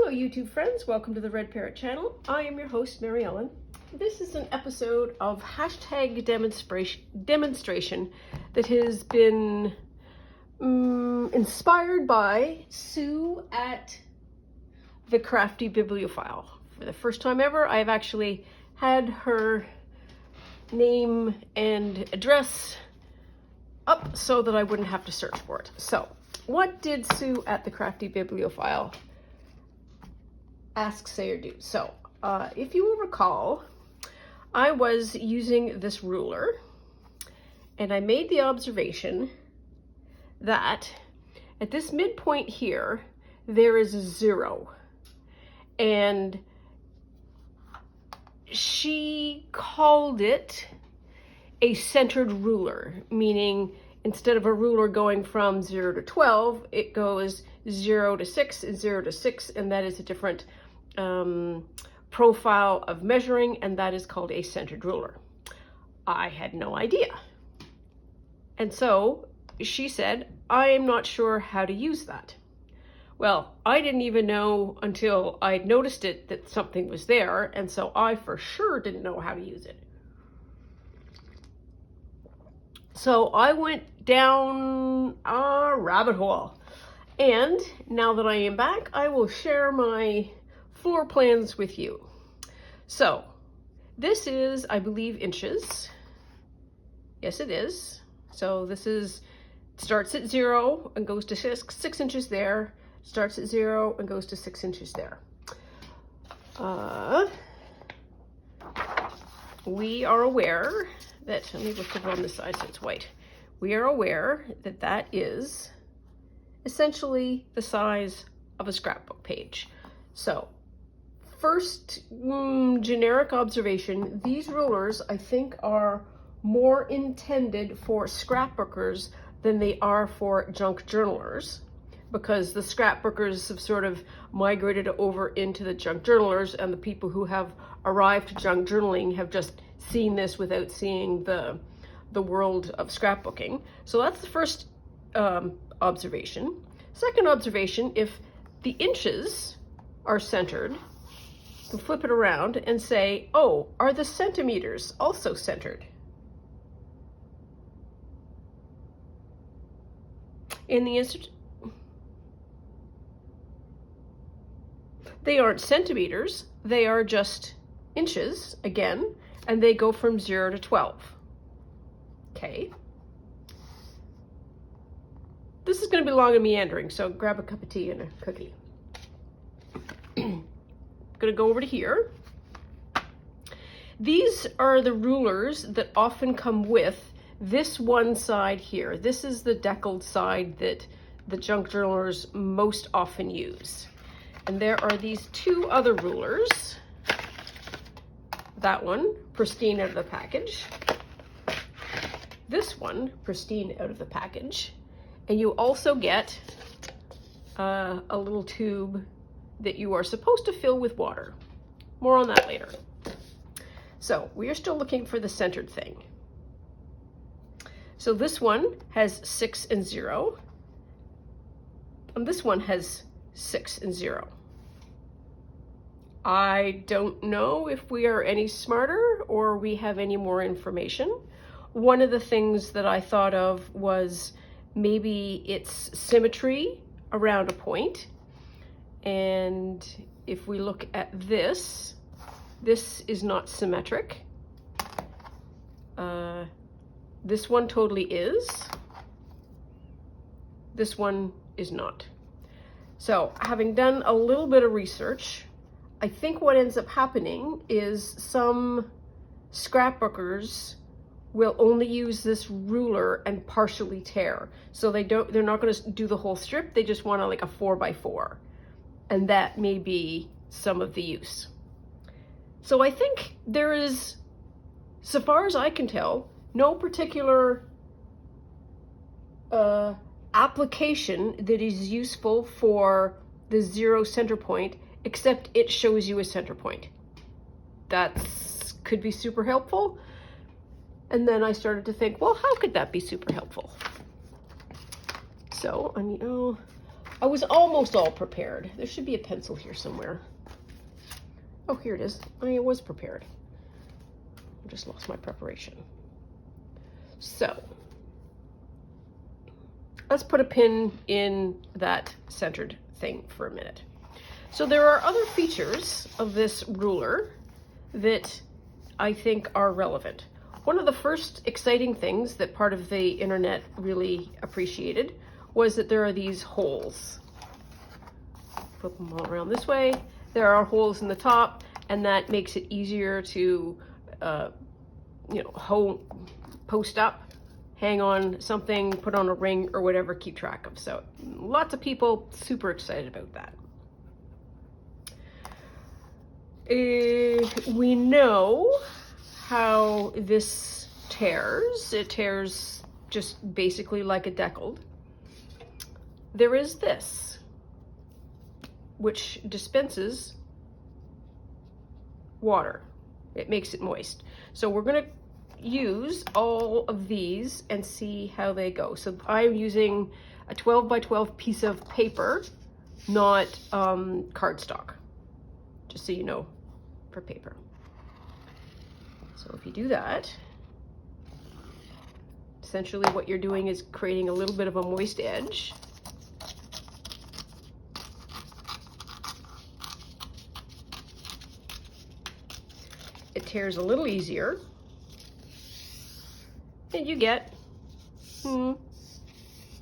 Hello YouTube friends, welcome to the Red Parrot channel. I am your host, Mary Ellen. This is an episode of hashtag demonstration that has been inspired by Sue at the Crafty Bibliophile. For the first time ever, I've actually had her name and address up so that I wouldn't have to search for it. So, what did Sue at the Crafty Bibliophile ask, say, or do? So, if you will recall, I was using this ruler and I made the observation that at this midpoint here, there is a 0. And she called it a centered ruler, meaning instead of a ruler going from 0 to 12, it goes 0 to 6 and 0 to 6, and that is a different profile of measuring, and that is called a centered ruler. I had no idea. And so she said, I am not sure how to use that. Well, I didn't even know until I'd noticed it that something was there, and so I for sure didn't know how to use it. So I went down a rabbit hole. And now that I am back, I will share my floor plans with you. So this is, I believe, inches. Yes, it is. So this is, starts at 0 and goes to 6 inches there. Starts at 0 and goes to 6 inches there. We are aware that, let me look over on this side so it's white. We are aware that that is essentially the size of a scrapbook page. So first generic observation, these rulers I think are more intended for scrapbookers than they are for junk journalers, because the scrapbookers have sort of migrated over into the junk journalers, and the people who have arrived to junk journaling have just seen this without seeing the world of scrapbooking. So that's the first observation. Second observation, if the inches are centered, we'll flip it around and say, oh, are the centimeters also centered? In the instant, they aren't centimeters, they are just inches again, and they go from 0 to 12. Okay. This is going to be long and meandering, so grab a cup of tea and a cookie. I'm going to go over to here. These are the rulers that often come with this one side here. This is the deckled side that the junk journalers most often use. And there are these two other rulers. That one, pristine out of the package. This one, pristine out of the package. And you also get a little tube that you are supposed to fill with water. More on that later. So we are still looking for the centered thing. So this one has 6 and 0. And this one has 6 and 0. I don't know if we are any smarter or we have any more information. One of the things that I thought of was maybe it's symmetry around a point. And if we look at this, this is not symmetric. This one totally is. This one is not. So having done a little bit of research, I think what ends up happening is some scrapbookers will only use this ruler and partially tear. So they're not going to do the whole strip. They just want like a 4x4. And that may be some of the use. So I think there is, so far as I can tell, no particular application that is useful for the 0 center point, except it shows you a center point. That could be super helpful. And then I started to think, well, how could that be super helpful? So, I was almost all prepared. There should be a pencil here somewhere. Oh, here it is. I was prepared. I just lost my preparation. So let's put a pin in that centered thing for a minute. So there are other features of this ruler that I think are relevant. One of the first exciting things that part of the internet really appreciated was that there are these holes. Flip them all around this way. There are holes in the top, and that makes it easier to, post up, hang on something, put on a ring or whatever, keep track of. So lots of people super excited about that. We know how this tears. It tears just basically like a deckled. There is this, which dispenses water. It makes it moist. So we're going to use all of these and see how they go. So I'm using a 12 by 12 piece of paper, not cardstock, just so you know, for paper. So if you do that, essentially what you're doing is creating a little bit of a moist edge. It tears a little easier, and you get an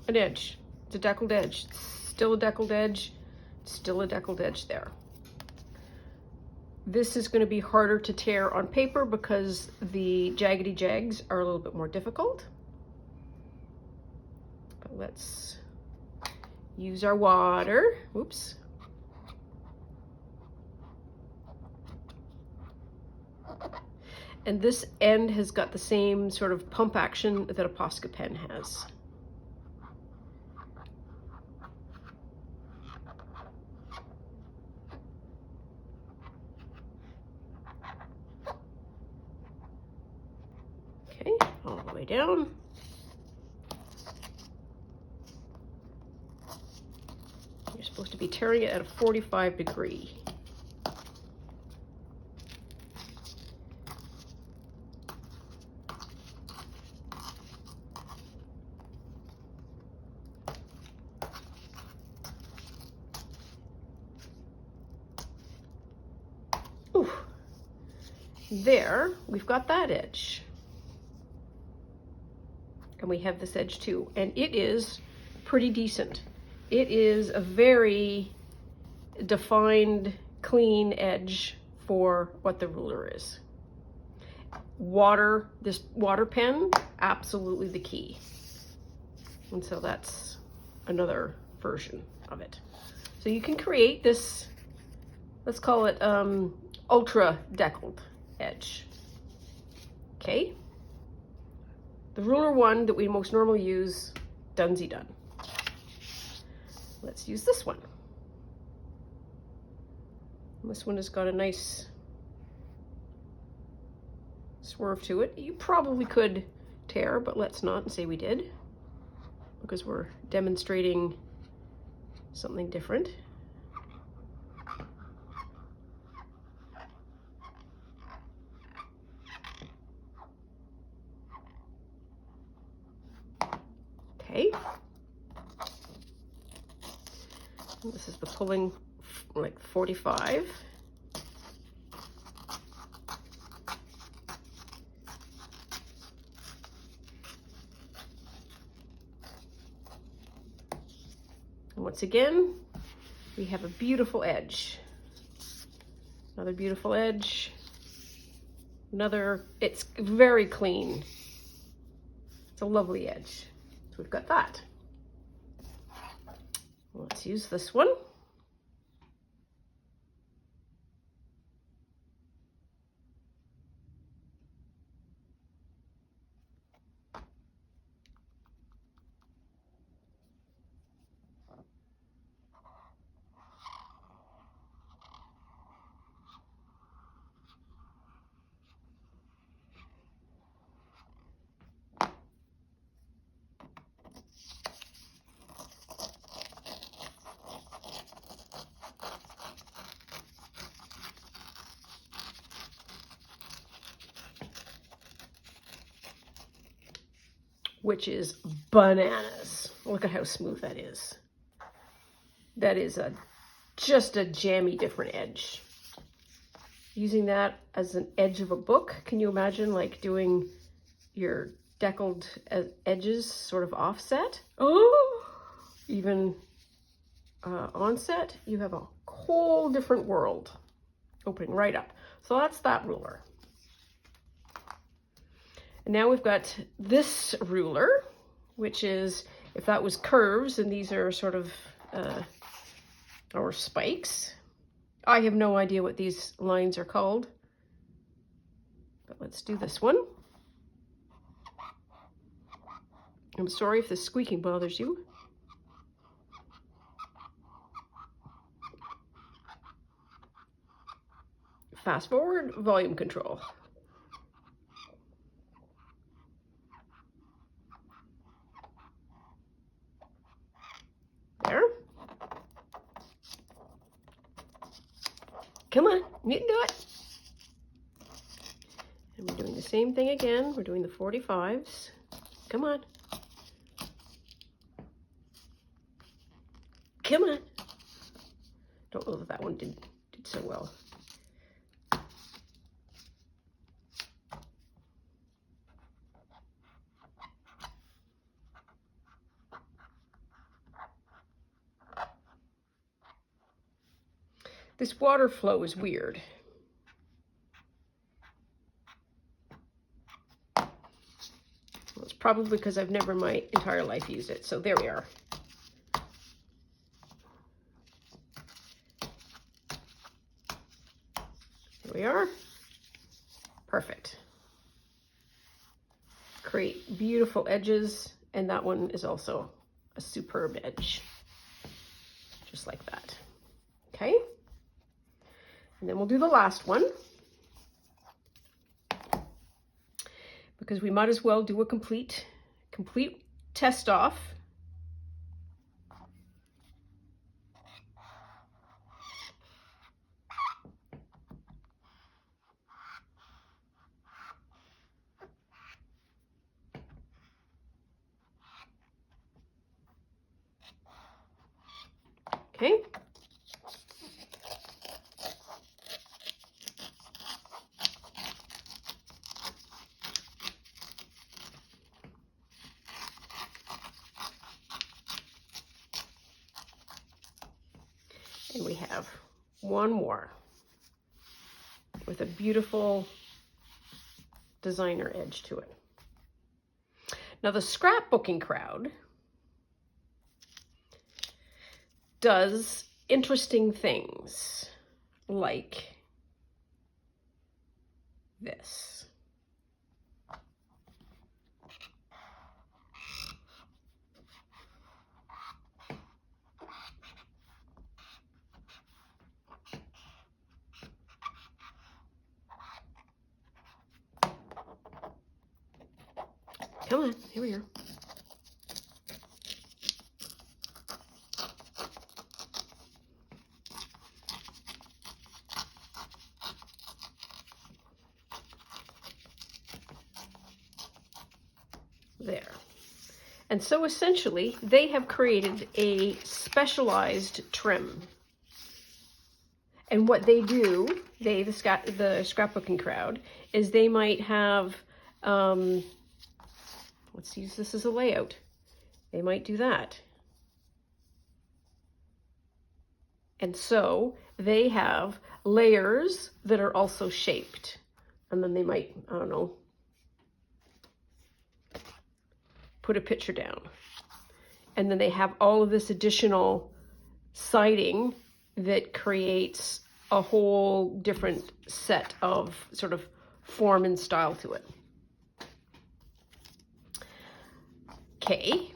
edge. It's a deckled edge. It's still a deckled edge. It's still a deckled edge there. This is going to be harder to tear on paper because the jaggedy jags are a little bit more difficult. But let's use our water. Whoops. And this end has got the same sort of pump action that a Posca pen has. Okay, all the way down. You're supposed to be tearing it at a 45 degree. Ooh. There, we've got that edge. And we have this edge too, and it is pretty decent. It is a very defined, clean edge for what the ruler is. This water pen, absolutely the key. And so that's another version of it. So you can create this, let's call it ultra deckled edge. Okay. The ruler one that we most normally use, donesy done. Let's use this one. This one has got a nice swerve to it. You probably could tear, but let's not and say we did, because we're demonstrating something different. Okay. This is the pulling, like 45. And once again, we have a beautiful edge. Another beautiful edge. Another, it's very clean. It's a lovely edge. So we've got that. Let's use this one. which is bananas. Look at how smooth that is. That is just a jammy different edge. Using that as an edge of a book, can you imagine like doing your deckled edges sort of offset? Oh, even onset, you have a whole different world opening right up. So that's that ruler. And now we've got this ruler, which is, if that was curves, and these are sort of our spikes. I have no idea what these lines are called, but let's do this one. I'm sorry if the squeaking bothers you. Fast forward, volume control. There. Come on, you can do it. And we're doing the same thing again. We're doing the 45s. Come on. Come on. Don't know that that one did so well. This water flow is weird. Well, it's probably because I've never in my entire life used it. So there we are. There we are. Perfect. Create beautiful edges, and that one is also a superb edge. Just like that. Okay. And then we'll do the last one, because we might as well do a complete test off. Okay. And we have one more with a beautiful designer edge to it. Now the scrapbooking crowd does interesting things like this. Come on, here we are. There. And so essentially, they have created a specialized trim. And what they do, the scrapbooking crowd, is they might have, let's use this as a layout. They might do that. And so they have layers that are also shaped. And then they might, I don't know, put a picture down. And then they have all of this additional siding that creates a whole different set of sort of form and style to it. Okay,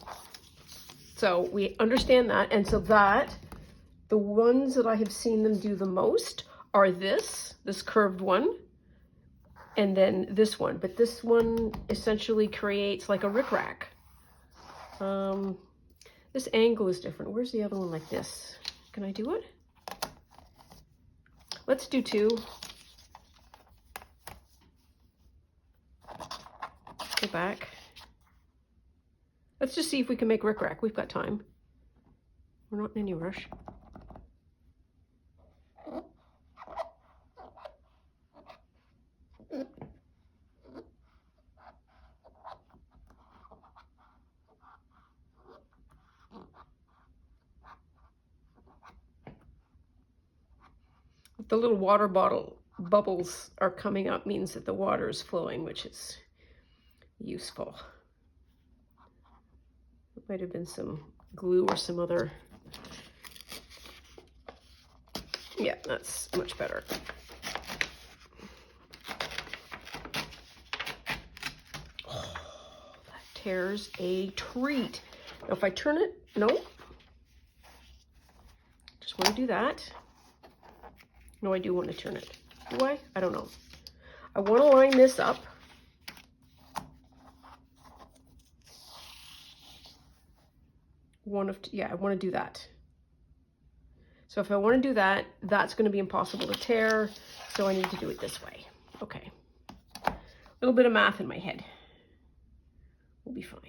so we understand that, and so that the ones that I have seen them do the most are this curved one, and then this one. But this one essentially creates like a rickrack. This angle is different. Where's the other one like this? Can I do it? Let's do two. Go back. Let's just see if we can make rickrack. We've got time. We're not in any rush. The little water bottle bubbles are coming up means that the water is flowing, which is useful. It might have been some glue or some other. Yeah, that's much better. Oh, that tears a treat. Now if I turn it, no. Just want to do that. No, I do want to turn it. Do I? I don't know. I want to line this up. Yeah, I want to do that. So if I want to do that, that's going to be impossible to tear. So I need to do it this way. Okay. A little bit of math in my head. We'll be fine.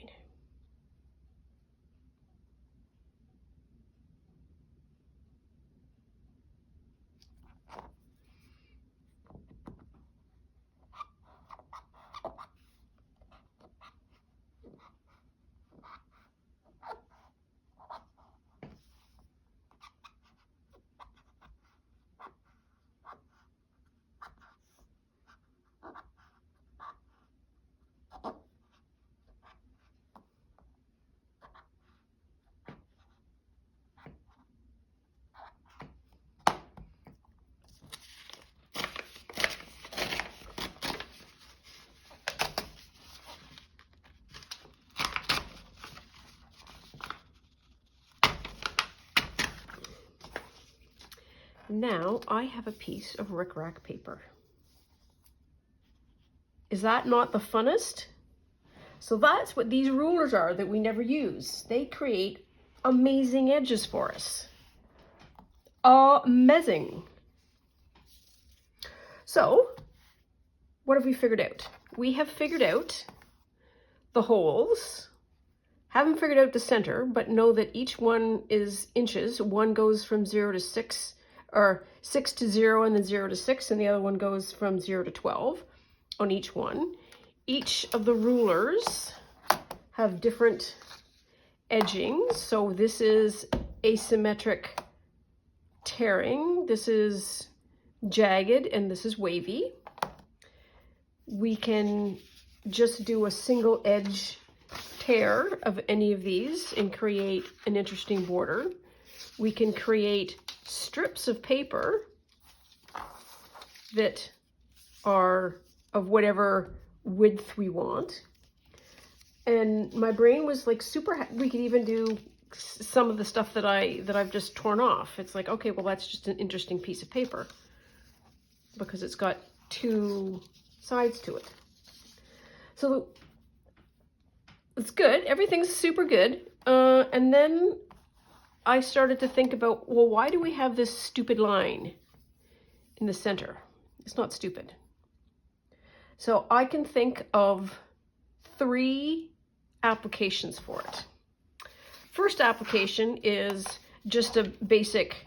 Now I have a piece of rickrack paper. Is that not the funnest? So that's what these rulers are that we never use. They create amazing edges for us. Amazing. So what have we figured out? We have figured out the holes. Haven't figured out the center, but know that each one is inches. One goes from 0 to 6, or 6 to 0 and then 0 to 6, and the other one goes from 0 to 12 on each one. Each of the rulers have different edgings. So this is asymmetric tearing, this is jagged, and this is wavy. We can just do a single edge tear of any of these and create an interesting border. We can create strips of paper that are of whatever width we want. And my brain was like super, we could even do some of the stuff that I've just torn off. It's like, okay, well, that's just an interesting piece of paper because it's got two sides to it. So it's good. Everything's super good. And then I started to think about, well, why do we have this stupid line in the center? It's not stupid. So I can think of 3 applications for it. First application is just a basic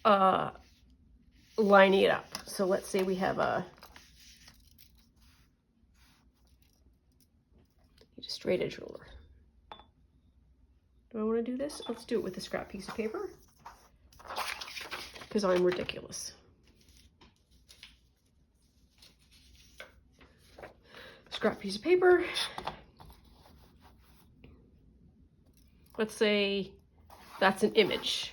lining it up. So let's say we have a straight edge ruler. Do I want to do this? Let's do it with a scrap piece of paper because I'm ridiculous. Scrap piece of paper. Let's say that's an image.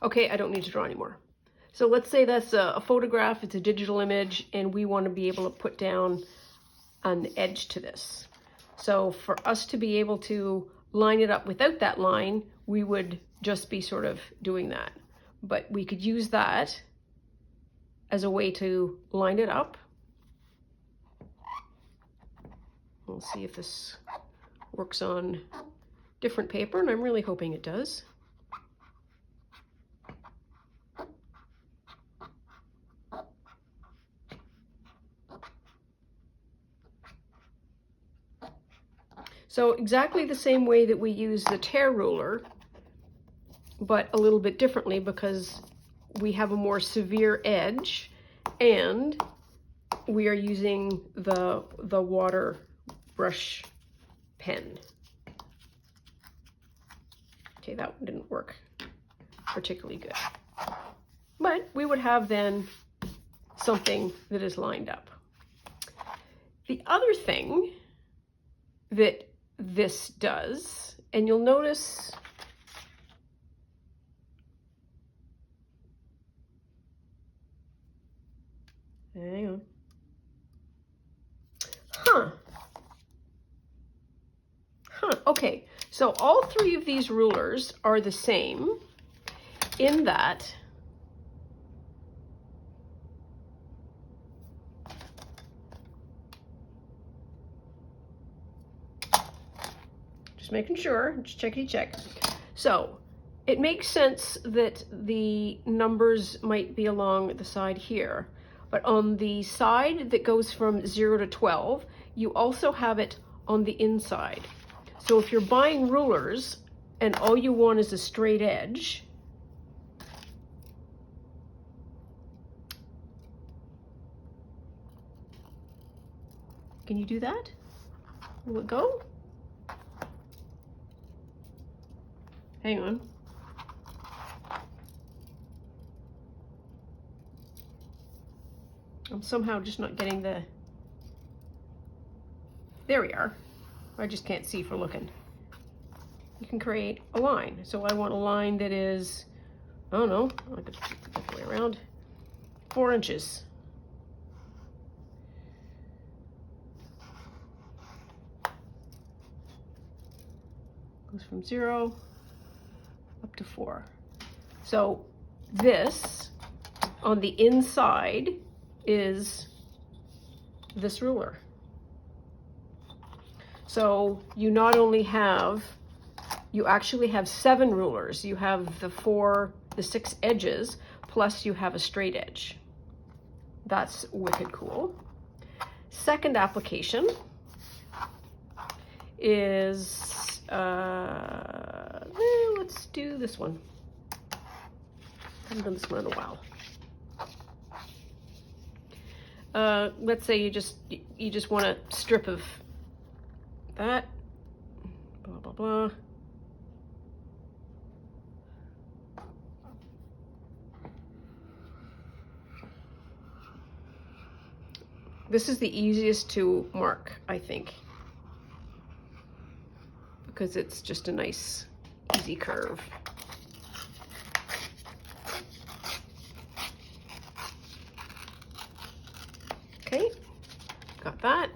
Okay, I don't need to draw anymore. So let's say that's a photograph, it's a digital image, and we want to be able to put down an edge to this. So for us to be able to line it up without that line, we would just be sort of doing that. But we could use that as a way to line it up. We'll see if this works on different paper, and I'm really hoping it does. So exactly the same way that we use the tear ruler, but a little bit differently because we have a more severe edge and we are using the water brush pen. Okay, that one didn't work particularly good. But we would have then something that is lined up. The other thing that this does, and you'll notice hang on. Okay, so all three of these rulers are the same in that just making sure, just checkity check. So it makes sense that the numbers might be along the side here, but on the side that goes from 0 to 12, you also have it on the inside. So if you're buying rulers and all you want is a straight edge, can you do that? Will it go? Hang on. I'm somehow just not getting the... There we are. I just can't see for looking. You can create a line. So I want a line that is, I don't know, I could put it the way around, 4 inches. Goes from 0 up to 4. So this on the inside is this ruler. So you not only have, you actually have 7 rulers. You have the 6 edges, plus you have a straight edge. That's wicked cool. Second application is, let's do this one. I haven't done this one in a while. Let's say you just want a strip of that, blah, blah, blah. This is the easiest to mark, I think, because it's just a nice, easy curve. Okay, got that.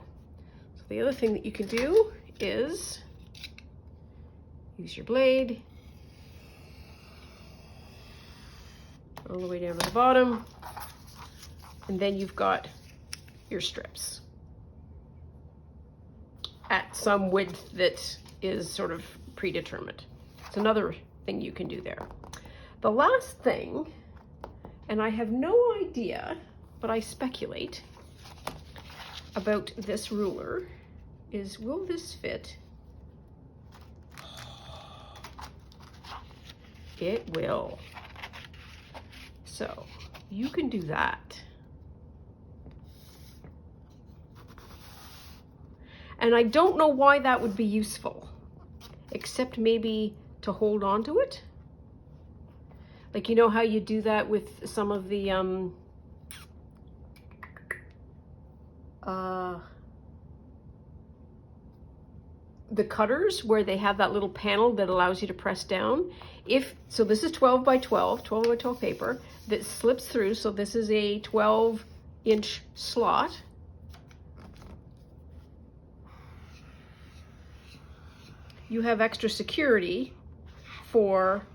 So the other thing that you can do is use your blade all the way down to the bottom, and then you've got your strips at some width that is sort of predetermined. It's another thing you can do there. The last thing, and I have no idea, but I speculate about this ruler, is will this fit? It will. So you can do that. And I don't know why that would be useful, except maybe to hold on to it. Like, you know how you do that with some of the cutters where they have that little panel that allows you to press down. So this is 12 by 12 paper that slips through. So this is a 12-inch slot. You have extra security for,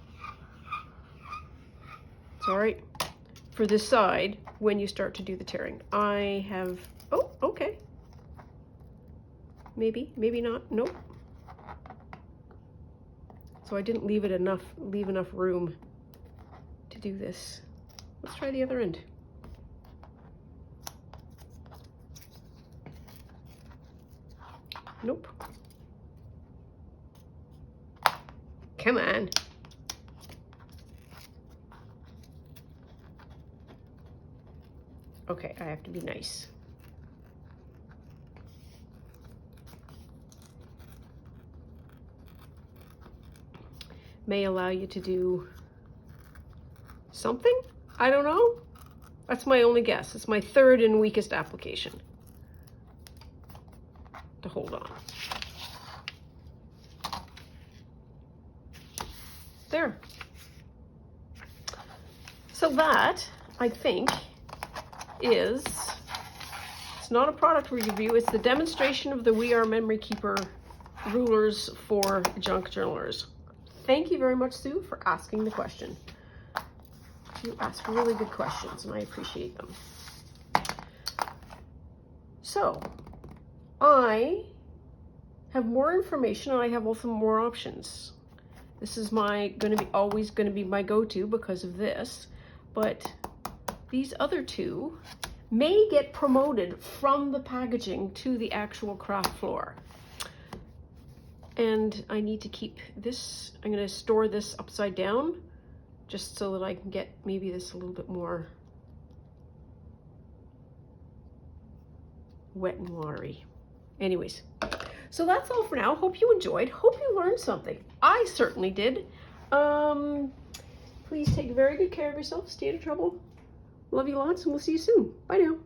it's all right, for this side when you start to do the tearing. I have, oh, okay. Maybe not, nope. So I didn't leave enough room to do this. Let's try the other end. Nope. Come on. Okay, I have to be nice. May allow you to do something? I don't know. That's my only guess. It's my third and weakest application to hold on. There. So that, I think, it's not a product review, it's the demonstration of the We Are Memory Keeper rulers for junk journalers. Thank you very much, Sue, for asking the question. You ask really good questions, and I appreciate them. So, I have more information, and I have also more options. This is always going to be my go-to because of this, but these other two may get promoted from the packaging to the actual craft floor. And I need to keep this, I'm going to store this upside down just so that I can get maybe this a little bit more wet and watery. Anyways, so that's all for now. Hope you enjoyed. Hope you learned something. I certainly did. Please take very good care of yourself. Stay out of trouble. Love you lots, and we'll see you soon. Bye now.